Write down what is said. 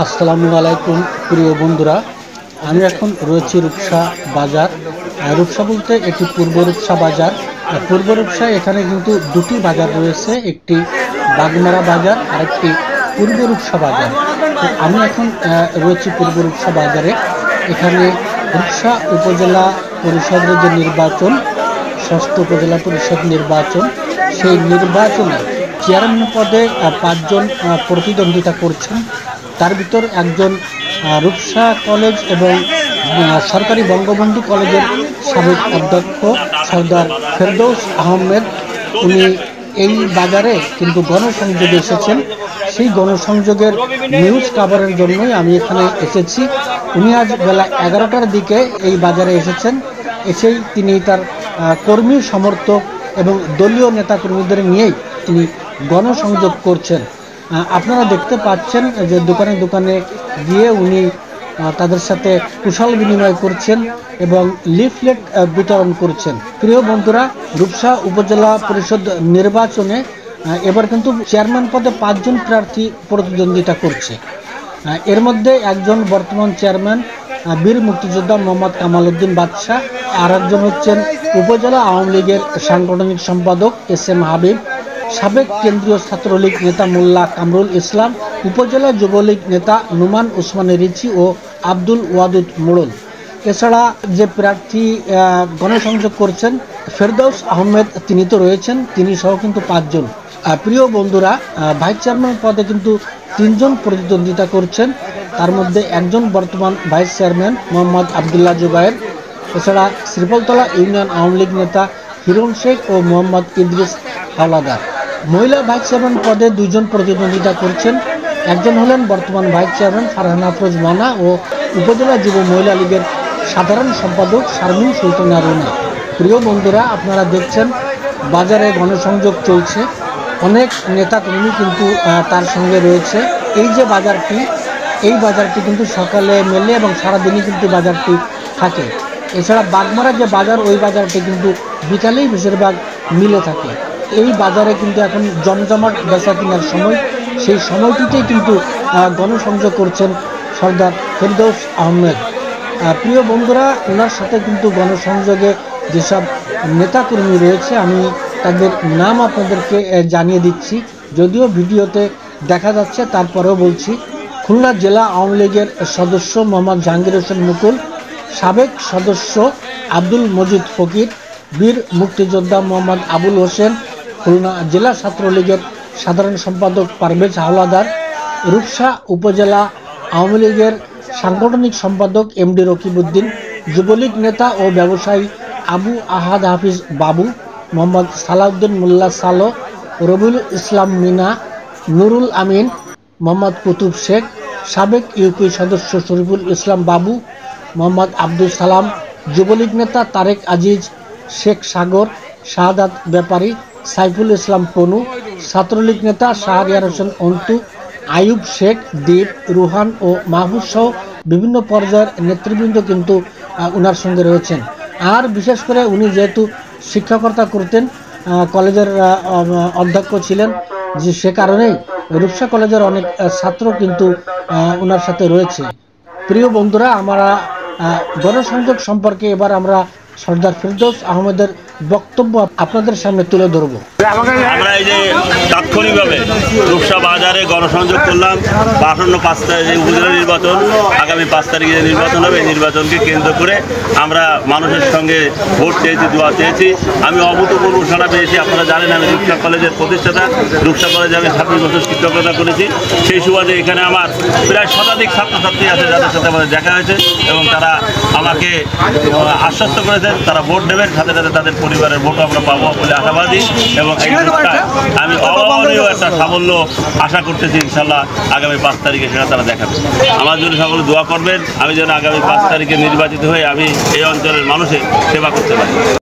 আসসালামু আলাইকুম প্রিয় বন্ধুরা, আমি এখন রয়েছি রূপসা বাজার। রূপসা বলতে এটি পূর্ব রূপসা বাজার। পূর্ব রূপসায় এখানে কিন্তু দুটি বাজার রয়েছে, একটি বাগমারা বাজার আর একটি পূর্ব রূপসা বাজার। তো আমি এখন রয়েছি পূর্ব রূপসা বাজারে। এখানে রূপসা উপজেলা পরিষদের যে নির্বাচন, ষষ্ঠ উপজেলা পরিষদ নির্বাচন, সেই নির্বাচনে চেয়ারম্যান পদে 5 জন প্রতিদ্বন্দ্বিতা করছেন। তার ভিতর একজন রূপসা কলেজ এবং সরকারি বঙ্গবন্ধু কলেজের সাবেক অধ্যক্ষ সর্দার ফেরদৌস আহমেদ। উনি এই বাজারে কিন্তু গণসংযোগে এসেছেন। সেই গণসংযোগের নিউজ কাভারের জন্যই আমি এখানে এসেছি। উনি আজ বেলা 11টার দিকে এই বাজারে এসেছেন। এসেই তিনি তার কর্মী সমর্থক এবং দলীয় নেতাকর্মীদের নিয়েই তিনি গণসংযোগ করছেন। আপনারা দেখতে পাচ্ছেন যে দোকানে দোকানে গিয়ে উনি তাদের সাথে কুশল বিনিময় করছেন এবং লিফলেট বিতরণ করছেন। প্রিয় বন্ধুরা, রূপসা উপজেলা পরিষদ নির্বাচনে এবার কিন্তু চেয়ারম্যান পদে 5 জন প্রার্থী প্রতিদ্বন্দ্বিতা করছে। এর মধ্যে একজন বর্তমান চেয়ারম্যান বীর মুক্তিযোদ্ধা মোহাম্মদ কামাল উদ্দিন বাদশাহ, আর একজন হচ্ছেন উপজেলা আওয়ামী লীগের সাংগঠনিক সম্পাদক SM হাবিব, সাবেক কেন্দ্রীয় ছাত্রলীগ নেতা মোল্লা কামরুল ইসলাম, উপজেলা যুবলীগ নেতা নুমান ওসমানী রিচি ও আব্দুল ওয়াদুদ মোড়ল। এছাড়া যে প্রার্থী গণসংযোগ করছেন ফেরদৌস আহমেদ, তিনি তো রয়েছেন, তিনি সহ কিন্তু 5 জন। প্রিয় বন্ধুরা, ভাইস চেয়ারম্যান পদে কিন্তু 3 জন প্রতিদ্বন্দ্বিতা করছেন। তার মধ্যে একজন বর্তমান ভাইস চেয়ারম্যান মোহাম্মদ আবদুল্লাহ জুবায়ের। এছাড়া শ্রীফলতলা ইউনিয়ন আওয়ামী লীগ নেতা হিরণ শেখ ও মোহাম্মদ ইদ্রিস হাওলাদার। মহিলা ভাইস চেয়ারম্যান পদে 2 জন প্রতিদ্বন্দ্বিতা করছেন। একজন হলেন বর্তমান ভাইস চেয়ারম্যান ফারহানা আফরোজ মানা ও উপজেলা যুব মহিলা লীগের সাধারণ সম্পাদক শারমিন সুলতানা রুনা। প্রিয় বন্ধুরা, আপনারা দেখছেন বাজারে গণসংযোগ চলছে, অনেক নেতাকর্মী কিন্তু তার সঙ্গে রয়েছে। এই যে বাজারটি, এই বাজারটি কিন্তু সকালে মেলে এবং সারাদিনই কিন্তু বাজারটি থাকে। এছাড়া বাগমারা যে বাজার, ওই বাজারটি কিন্তু বিকালেই বেশিরভাগ মিলে থাকে। এই বাজারে কিন্তু এখন জমজমাট বেচা কেনার সময়, সেই সময়টিতেই কিন্তু গণসংযোগ করছেন সর্দার ফেরদৌস আহমেদ। প্রিয় বন্ধুরা, ওনার সাথে কিন্তু গণসংযোগে যেসব নেতাকর্মী রয়েছে আমি তাদের নাম আপনাদেরকে জানিয়ে দিচ্ছি, যদিও ভিডিওতে দেখা যাচ্ছে, তারপরেও বলছি। খুলনা জেলা আওয়ামী লীগের সদস্য মোহাম্মদ জাহাঙ্গীর হোসেন মুকুল, সাবেক সদস্য আব্দুল মজিদ ফকির, বীর মুক্তিযোদ্ধা মোহাম্মদ আবুল হোসেন, খুলনা জেলা ছাত্রলীগের সাধারণ সম্পাদক পারভেজ হাওলাদার, রূপসা উপজেলা আওয়ামী লীগের সাংগঠনিক সম্পাদক MD রকিবউদ্দিন, যুবলীগ নেতা ও ব্যবসায়ী আবু আহাদ হাফিজ বাবু, মোহাম্মদ সালাউদ্দিন মোল্লা সালো, রবিউল ইসলাম মিনা, নুরুল আমিন, মোহাম্মদ কুতুব শেখ, সাবেক ইউপি সদস্য শরীফুল ইসলাম বাবু, মোহাম্মদ আব্দুল সালাম, যুবলীগ নেতা তারেক আজিজ, শেখ সাগর, শাহাদাত ব্যাপারী, সাইফুল ইসলাম পনু, ছাত্রলীগ নেতা শাহরিয়ার হোসেন অন্তু, আইয়ুব শেখ, দীপ, রুহান ও মাহফুজ সহ বিভিন্ন পর্যায়ের নেতৃবৃন্দ কিন্তু ওনার সঙ্গে রয়েছেন। আর বিশেষ করে উনি যেহেতু শিক্ষকতা করতেন, কলেজের অধ্যক্ষ ছিলেন, যে সে কারণেই রূপসা কলেজের অনেক ছাত্র কিন্তু ওনার সাথে রয়েছে। প্রিয় বন্ধুরা, আমরা গণসংযোগ সম্পর্কে এবার আমরা সর্দার ফেরদৌস আহমেদের বক্তব্য আপনাদের সামনে তুলে ধরব। আমরা এই যে তাৎক্ষণিকভাবে রূপসা বাজারে গণসংযোগ করলাম। আসন্ন 5 তারিখে উপজেলা নির্বাচন, আগামী 5 তারিখে নির্বাচন হবে। এই নির্বাচনকে কেন্দ্র করে আমরা মানুষের সঙ্গে ভোট চেয়েছি, দোয়া চেয়েছি। আমি অভূতপূর্ব সাড়া পেয়েছি। আপনারা জানেন আমি রূপসা কলেজের প্রতিষ্ঠাতা। রূপসা কলেজে আমি 26 বছর শিক্ষকতা করেছি। সেই সুবাদে এখানে আমার প্রায় শতাধিক ছাত্রছাত্রী আছে যাদের সাথে আমাদের দেখা হয়েছে এবং তারা আমাকে আশ্বস্ত করেছেন তারা ভোট দেবেন, সাথে সাথে তাদের পরিবারের ভোটও আমরা পাবো বলে আশাবাদী। এবং এই আমি অভাবনীয় একটা সাফল্য আশা করতেছি। ইনশাল্লাহ আগামী 5 তারিখে সেটা তারা দেখাবে। আমার জন্য সকলে দোয়া করবেন, আমি যেন আগামী 5 তারিখে নির্বাচিত হয়ে আমি এই অঞ্চলের মানুষের সেবা করতে পারি।